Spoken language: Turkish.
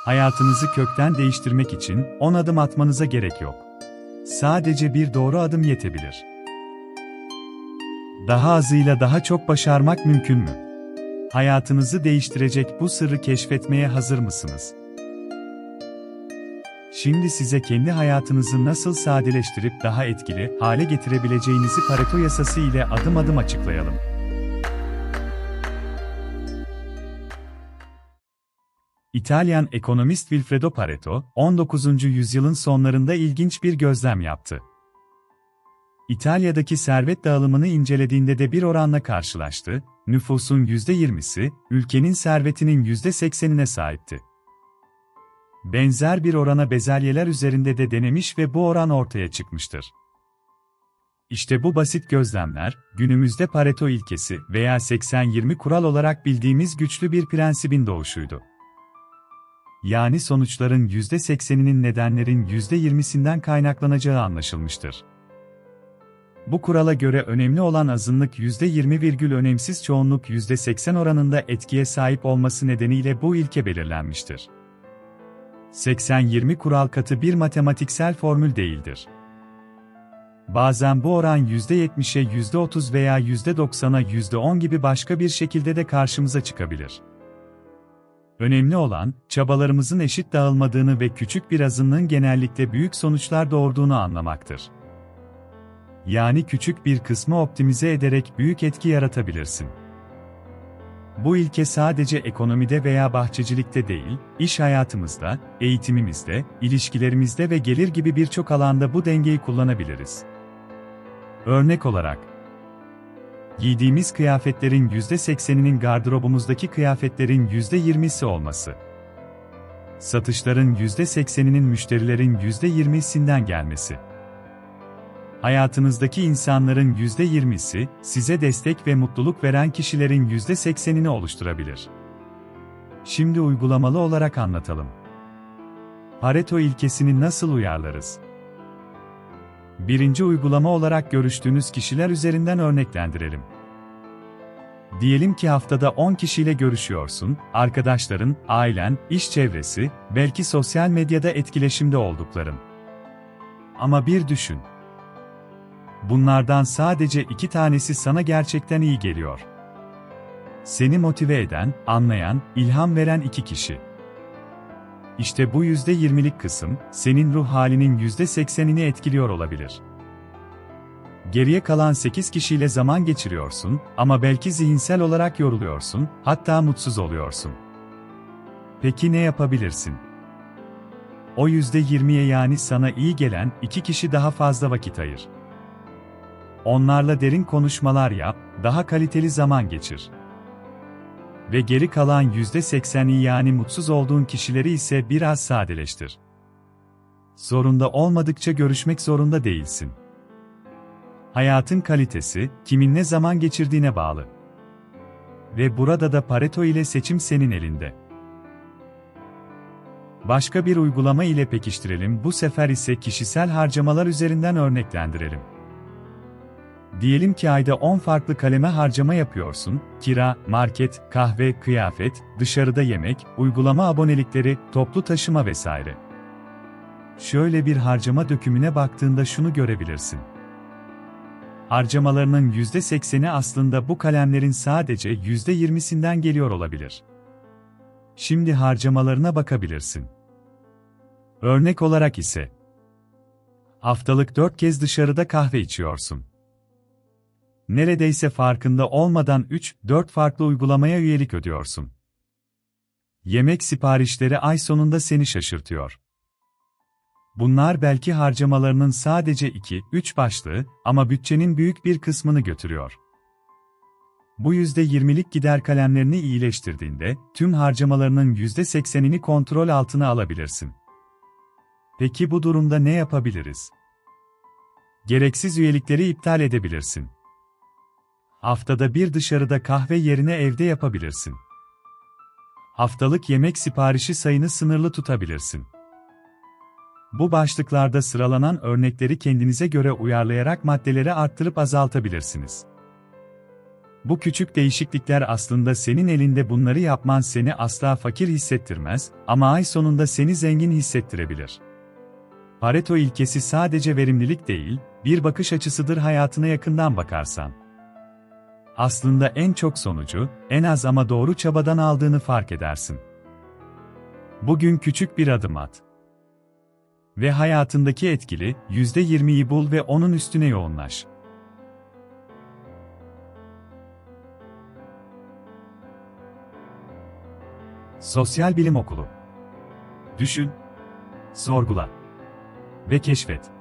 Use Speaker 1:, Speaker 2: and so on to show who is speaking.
Speaker 1: Hayatınızı kökten değiştirmek için 10 adım atmanıza gerek yok. Sadece bir doğru adım yetebilir. Daha azıyla daha çok başarmak mümkün mü? Hayatınızı değiştirecek bu sırrı keşfetmeye hazır mısınız? Şimdi size kendi hayatınızı nasıl sadeleştirip daha etkili hale getirebileceğinizi Pareto yasası ile adım adım açıklayalım. İtalyan ekonomist Vilfredo Pareto, 19. yüzyılın sonlarında ilginç bir gözlem yaptı. İtalya'daki servet dağılımını incelediğinde de bir oranla karşılaştı, nüfusun %20'si, ülkenin servetinin %80'ine sahipti. Benzer bir orana bezelyeler üzerinde de denemiş ve bu oran ortaya çıkmıştır. İşte bu basit gözlemler, günümüzde Pareto ilkesi veya 80-20 kural olarak bildiğimiz güçlü bir prensibin doğuşuydu. Yani sonuçların %80'inin nedenlerin %20'sinden kaynaklanacağı anlaşılmıştır. Bu kurala göre önemli olan azınlık %20, önemsiz çoğunluk %80 oranında etkiye sahip olması nedeniyle bu ilke belirlenmiştir. 80-20 kural katı bir matematiksel formül değildir. Bazen bu oran %70'e %30 veya %90'a %10 gibi başka bir şekilde de karşımıza çıkabilir. Önemli olan, çabalarımızın eşit dağılmadığını ve küçük bir azınlığın genellikle büyük sonuçlar doğurduğunu anlamaktır. Yani küçük bir kısmı optimize ederek büyük etki yaratabilirsin. Bu ilke sadece ekonomide veya bahçecilikte değil, iş hayatımızda, eğitimimizde, ilişkilerimizde ve gelir gibi birçok alanda bu dengeyi kullanabiliriz. Örnek olarak, giydiğimiz kıyafetlerin %80'inin gardırobumuzdaki kıyafetlerin %20'si olması. Satışların %80'inin müşterilerin %20'sinden gelmesi. Hayatınızdaki insanların %20'si, size destek ve mutluluk veren kişilerin %80'ini oluşturabilir. Şimdi uygulamalı olarak anlatalım. Pareto ilkesini nasıl uyarlarız? Birinci uygulama olarak görüştüğünüz kişiler üzerinden örneklendirelim. Diyelim ki haftada 10 kişiyle görüşüyorsun, arkadaşların, ailen, iş çevresi, belki sosyal medyada etkileşimde oldukların. Ama bir düşün. Bunlardan sadece 2 tanesi sana gerçekten iyi geliyor. Seni motive eden, anlayan, ilham veren 2 kişi. İşte bu %20'lik kısım, senin ruh halinin %80'ini etkiliyor olabilir. Geriye kalan 8 kişiyle zaman geçiriyorsun ama belki zihinsel olarak yoruluyorsun, hatta mutsuz oluyorsun. Peki ne yapabilirsin? O %20'ye yani sana iyi gelen 2 kişi daha fazla vakit ayır. Onlarla derin konuşmalar yap, daha kaliteli zaman geçir. Ve geri kalan %80'i yani mutsuz olduğun kişileri ise biraz sadeleştir. Zorunda olmadıkça görüşmek zorunda değilsin. Hayatın kalitesi, kiminle zaman geçirdiğine bağlı. Ve burada da Pareto ile seçim senin elinde. Başka bir uygulama ile pekiştirelim, bu sefer ise kişisel harcamalar üzerinden örneklendirelim. Diyelim ki ayda 10 farklı kaleme harcama yapıyorsun, kira, market, kahve, kıyafet, dışarıda yemek, uygulama abonelikleri, toplu taşıma vesaire. Şöyle bir harcama dökümüne baktığında şunu görebilirsin. Harcamalarının %80'i aslında bu kalemlerin sadece %20'sinden geliyor olabilir. Şimdi harcamalarına bakabilirsin. Örnek olarak ise, haftalık 4 kez dışarıda kahve içiyorsun. Neredeyse farkında olmadan 3-4 farklı uygulamaya üyelik ödüyorsun. Yemek siparişleri ay sonunda seni şaşırtıyor. Bunlar belki harcamalarının sadece 2-3 başlığı ama bütçenin büyük bir kısmını götürüyor. Bu %20'lik gider kalemlerini iyileştirdiğinde tüm harcamalarının %80'ini kontrol altına alabilirsin. Peki bu durumda ne yapabiliriz? Gereksiz üyelikleri iptal edebilirsin. Haftada bir dışarıda kahve yerine evde yapabilirsin. Haftalık yemek siparişi sayını sınırlı tutabilirsin. Bu başlıklarda sıralanan örnekleri kendinize göre uyarlayarak maddeleri arttırıp azaltabilirsiniz. Bu küçük değişiklikler aslında senin elinde, bunları yapman seni asla fakir hissettirmez ama ay sonunda seni zengin hissettirebilir. Pareto ilkesi sadece verimlilik değil, bir bakış açısıdır. Hayatına yakından bakarsan aslında en çok sonucu, en az ama doğru çabadan aldığını fark edersin. Bugün küçük bir adım at. Ve hayatındaki etkili %20'yi bul ve onun üstüne yoğunlaş. Sosyal Bilim Okulu. Düşün, sorgula ve keşfet.